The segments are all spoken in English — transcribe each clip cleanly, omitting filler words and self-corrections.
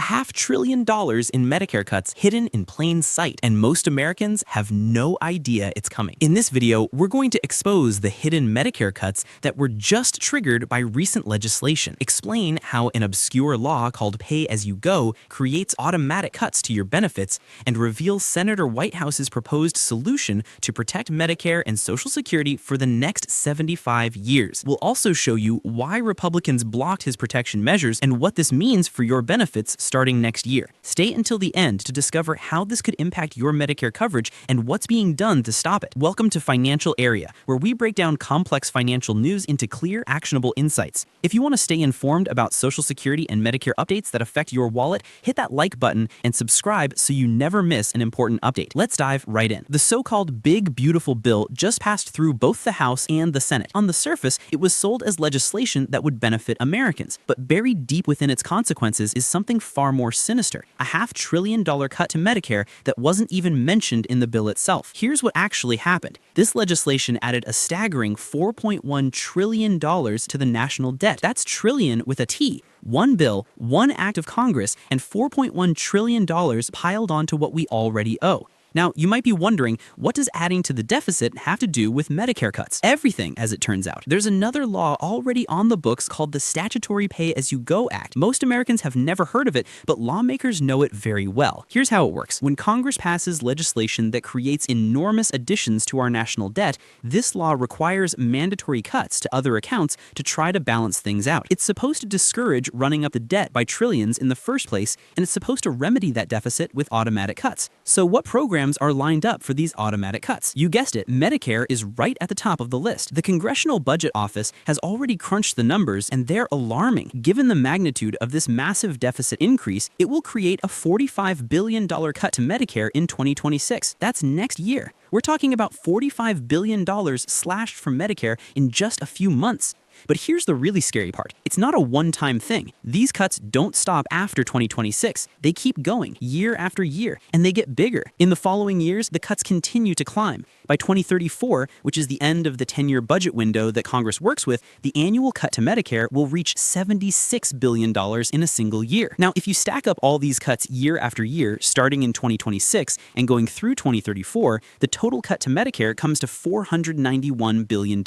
$500 billion in Medicare cuts hidden in plain sight, and most Americans have no idea it's coming. In this video, we're going to expose the hidden Medicare cuts that were just triggered by recent legislation, explain how an obscure law called pay-as-you-go creates automatic cuts to your benefits, and reveal Senator Whitehouse's proposed solution to protect Medicare and Social Security for the next 75 years. We'll also show you why Republicans blocked his protection measures and what this means for your benefits starting next year. Stay until the end to discover how this could impact your Medicare coverage and what's being done to stop it. Welcome to Financial Area, where we break down complex financial news into clear, actionable insights. If you want to stay informed about Social Security and Medicare updates that affect your wallet, hit that like button and subscribe so you never miss an important update. Let's dive right in. The so-called Big Beautiful Bill just passed through both the House and the Senate. On the surface, it was sold as legislation that would benefit Americans, but buried deep within its consequences is something far more sinister: a $500 billion cut to Medicare that wasn't even mentioned in the bill itself. Here's what actually happened. This legislation added a staggering $4.1 trillion to the national debt. That's trillion with a T. One bill, one act of Congress, and $4.1 trillion piled onto what we already owe. Now, you might be wondering, what does adding to the deficit have to do with Medicare cuts? Everything, as it turns out. There's another law already on the books called the Statutory Pay-as-you-go Act. Most Americans have never heard of it, but lawmakers know it very well. Here's how it works. When Congress passes legislation that creates enormous additions to our national debt, this law requires mandatory cuts to other accounts to try to balance things out. It's supposed to discourage running up the debt by trillions in the first place, and it's supposed to remedy that deficit with automatic cuts. So what programs are lined up for these automatic cuts? You guessed it, Medicare is right at the top of the list. The Congressional Budget Office has already crunched the numbers, and they're alarming. Given the magnitude of this massive deficit increase, it will create a $45 billion cut to Medicare in 2026. That's next year. We're talking about $45 billion slashed from Medicare in just a few months. But here's the really scary part. It's not a one-time thing. These cuts don't stop after 2026. They keep going year after year, and they get bigger. In the following years, the cuts continue to climb. By 2034, which is the end of the 10-year budget window that Congress works with, the annual cut to Medicare will reach $76 billion in a single year. Now, if you stack up all these cuts year after year, starting in 2026 and going through 2034, the total cut to Medicare comes to $491 billion.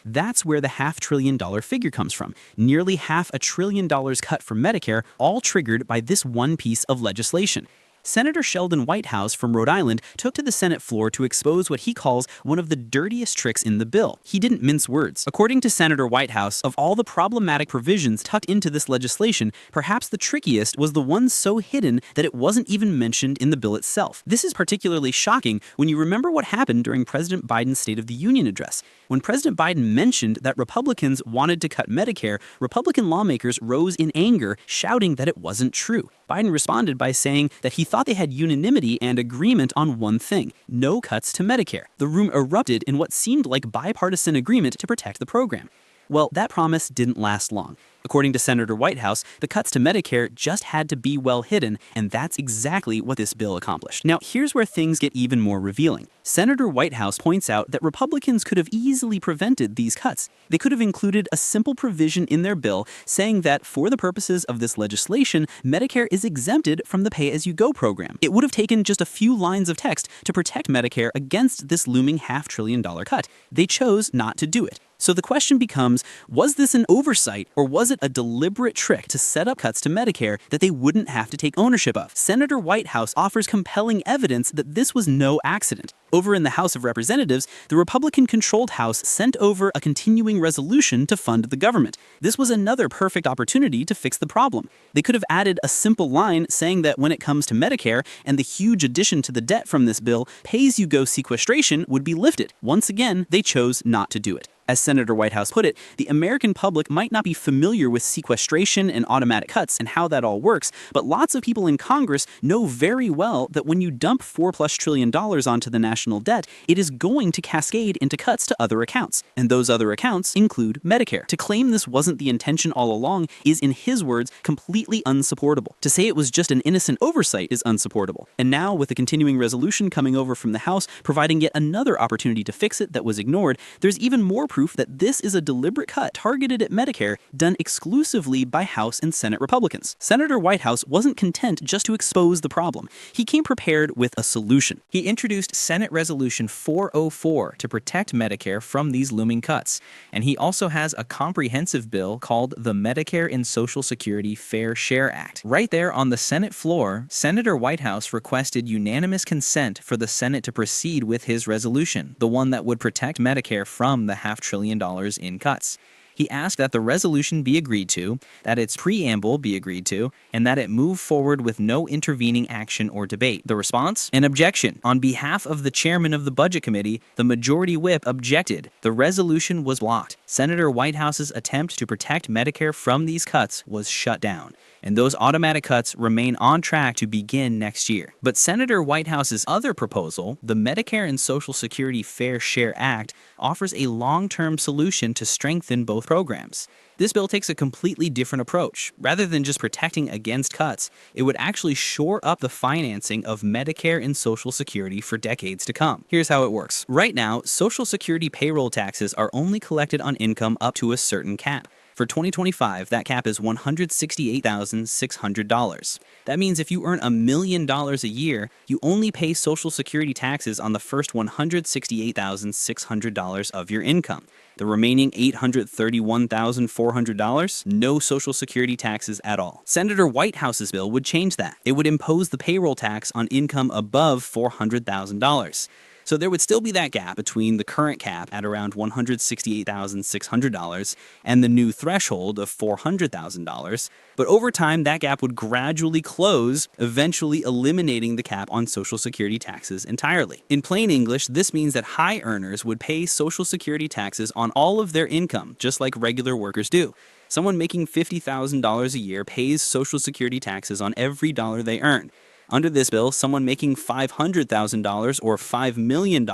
That's where the $500 billion figure comes from. Nearly $500 billion cut from Medicare, all triggered by this one piece of legislation. Senator Sheldon Whitehouse from Rhode Island took to the Senate floor to expose what he calls one of the dirtiest tricks in the bill. He didn't mince words. According to Senator Whitehouse, of all the problematic provisions tucked into this legislation, perhaps the trickiest was the one so hidden that it wasn't even mentioned in the bill itself. This is particularly shocking when you remember what happened during President Biden's State of the Union address. When President Biden mentioned that Republicans wanted to cut Medicare, Republican lawmakers rose in anger, shouting that it wasn't true. Biden responded by saying that he thought they had unanimity and agreement on one thing: no cuts to Medicare. The room erupted in what seemed like bipartisan agreement to protect the program. Well, that promise didn't last long. According to Senator Whitehouse, the cuts to Medicare just had to be well hidden, and that's exactly what this bill accomplished. Now, here's where things get even more revealing. Senator Whitehouse points out that Republicans could have easily prevented these cuts. They could have included a simple provision in their bill saying that for the purposes of this legislation, Medicare is exempted from the pay-as-you-go program. It would have taken just a few lines of text to protect Medicare against this looming $500 billion cut. They chose not to do it. So the question becomes, was this an oversight, or was it a deliberate trick to set up cuts to Medicare that they wouldn't have to take ownership of? Senator Whitehouse offers compelling evidence that this was no accident. Over in the House of Representatives, the Republican-controlled House sent over a continuing resolution to fund the government. This was another perfect opportunity to fix the problem. They could have added a simple line saying that when it comes to Medicare and the huge addition to the debt from this bill, pay-as-you-go sequestration would be lifted. Once again, they chose not to do it. As Senator Whitehouse put it, the American public might not be familiar with sequestration and automatic cuts and how that all works, but lots of people in Congress know very well that when you dump $4+ trillion onto the national debt, it is going to cascade into cuts to other accounts. And those other accounts include Medicare. To claim this wasn't the intention all along is, in his words, completely unsupportable. To say it was just an innocent oversight is unsupportable. And now, with a continuing resolution coming over from the House providing yet another opportunity to fix it that was ignored, there's even more proof proof that this is a deliberate cut targeted at Medicare done exclusively by House and Senate Republicans. Senator Whitehouse wasn't content just to expose the problem. He came prepared with a solution. He introduced Senate Resolution 404 to protect Medicare from these looming cuts. And he also has a comprehensive bill called the Medicare and Social Security Fair Share Act. Right there on the Senate floor, Senator Whitehouse requested unanimous consent for the Senate to proceed with his resolution, the one that would protect Medicare from the $500 billion in cuts. He asked that the resolution be agreed to, that its preamble be agreed to, and that it move forward with no intervening action or debate. The response? An objection. On behalf of the chairman of the Budget Committee, the Majority Whip objected. The resolution was blocked. Senator Whitehouse's attempt to protect Medicare from these cuts was shut down, and those automatic cuts remain on track to begin next year. But Senator Whitehouse's other proposal, the Medicare and Social Security Fair Share Act, offers a long-term solution to strengthen both programs. This bill takes a completely different approach. Rather than just protecting against cuts, it would actually shore up the financing of Medicare and Social Security for decades to come. Here's how it works. Right now, Social Security payroll taxes are only collected on income up to a certain cap. For 2025, that cap is $168,600. That means if you earn $1 million a year, you only pay Social Security taxes on the first $168,600 of your income. The remaining $831,400, no Social Security taxes at all. Senator Whitehouse's bill would change that. It would impose the payroll tax on income above $400,000. So there would still be that gap between the current cap at around $168,600 and the new threshold of $400,000. But over time, that gap would gradually close, eventually eliminating the cap on Social Security taxes entirely. In plain English, this means that high earners would pay Social Security taxes on all of their income, just like regular workers do. Someone making $50,000 a year pays Social Security taxes on every dollar they earn. Under this bill, someone making $500,000 or $5 million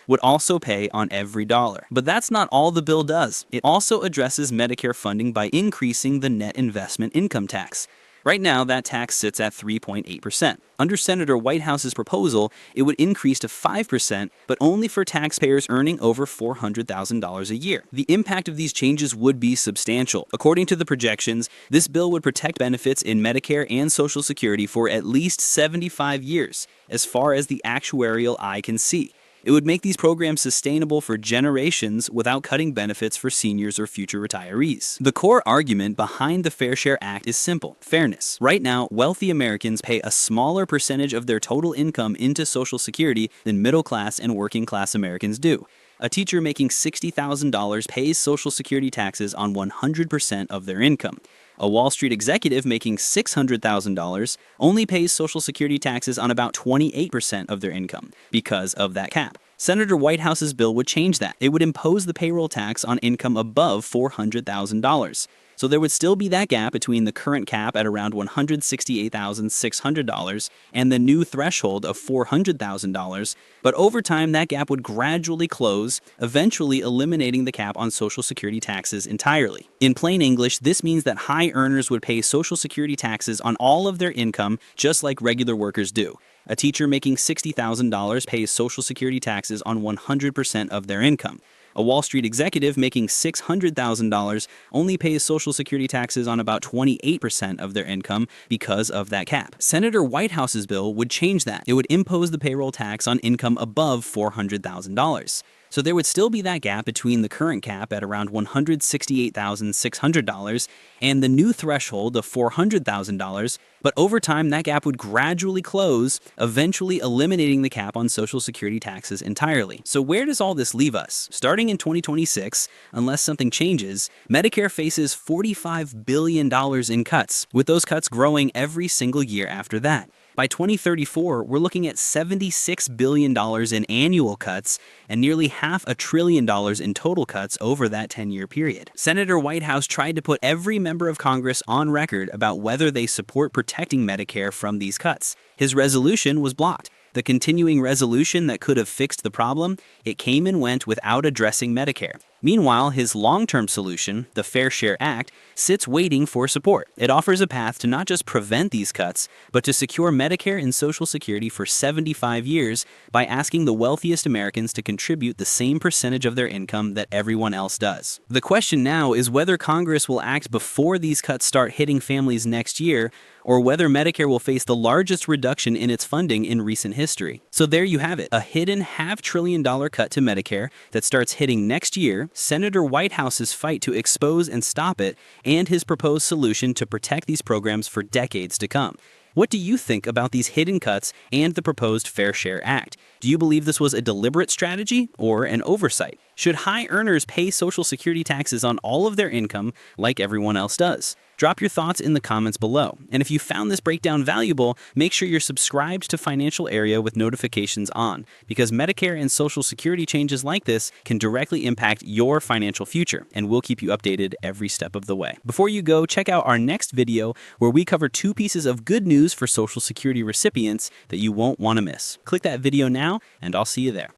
would also pay on every dollar. But that's not all the bill does. It also addresses Medicare funding by increasing the net investment income tax. Right now, that tax sits at 3.8%. Under Senator Whitehouse's proposal, it would increase to 5%, but only for taxpayers earning over $400,000 a year. The impact of these changes would be substantial. According to the projections, this bill would protect benefits in Medicare and Social Security for at least 75 years, as far as the actuarial eye can see. It would make these programs sustainable for generations without cutting benefits for seniors or future retirees. The core argument behind the Fair Share Act is simple: fairness. Right now, wealthy Americans pay a smaller percentage of their total income into Social Security than middle-class and working-class Americans do. A teacher making $60,000 pays Social Security taxes on 100% of their income. A Wall Street executive making $600,000 only pays Social Security taxes on about 28% of their income because of that cap. Senator Whitehouse's bill would change that. It would impose the payroll tax on income above $400,000. So there would still be that gap between the current cap at around $168,600 and the new threshold of $400,000, but over time that gap would gradually close, eventually eliminating the cap on Social Security taxes entirely. In plain English, this means that high earners would pay Social Security taxes on all of their income just like regular workers do. A teacher making $60,000 pays Social Security taxes on 100% of their income. A Wall Street executive making $600,000 only pays Social Security taxes on about 28% of their income because of that cap. Senator Whitehouse's bill would change that. It would impose the payroll tax on income above $400,000. So there would still be that gap between the current cap at around $168,600 and the new threshold of $400,000, but over time that gap would gradually close, eventually eliminating the cap on Social Security taxes entirely. So where does all this leave us? Starting in 2026, unless something changes, Medicare faces $45 billion in cuts, with those cuts growing every single year after that. By 2034, we're looking at $76 billion in annual cuts and nearly $500 billion in total cuts over that 10-year period. Senator Whitehouse tried to put every member of Congress on record about whether they support protecting Medicare from these cuts. His resolution was blocked. The continuing resolution that could have fixed the problem, it came and went without addressing Medicare. Meanwhile, his long-term solution, the Fair Share Act, sits waiting for support. It offers a path to not just prevent these cuts, but to secure Medicare and Social Security for 75 years by asking the wealthiest Americans to contribute the same percentage of their income that everyone else does. The question now is whether Congress will act before these cuts start hitting families next year, or whether Medicare will face the largest reduction in its funding in recent history. So there you have it, a hidden $500 billion cut to Medicare that starts hitting next year, Senator Whitehouse's fight to expose and stop it, and his proposed solution to protect these programs for decades to come. What do you think about these hidden cuts and the proposed Fair Share Act? Do you believe this was a deliberate strategy or an oversight? Should high earners pay Social Security taxes on all of their income like everyone else does? Drop your thoughts in the comments below. And if you found this breakdown valuable, make sure you're subscribed to Financial Area with notifications on, because Medicare and Social Security changes like this can directly impact your financial future, and we'll keep you updated every step of the way. Before you go, check out our next video where we cover 2 pieces of good news for Social Security recipients that you won't want to miss. Click that video now, and I'll see you there.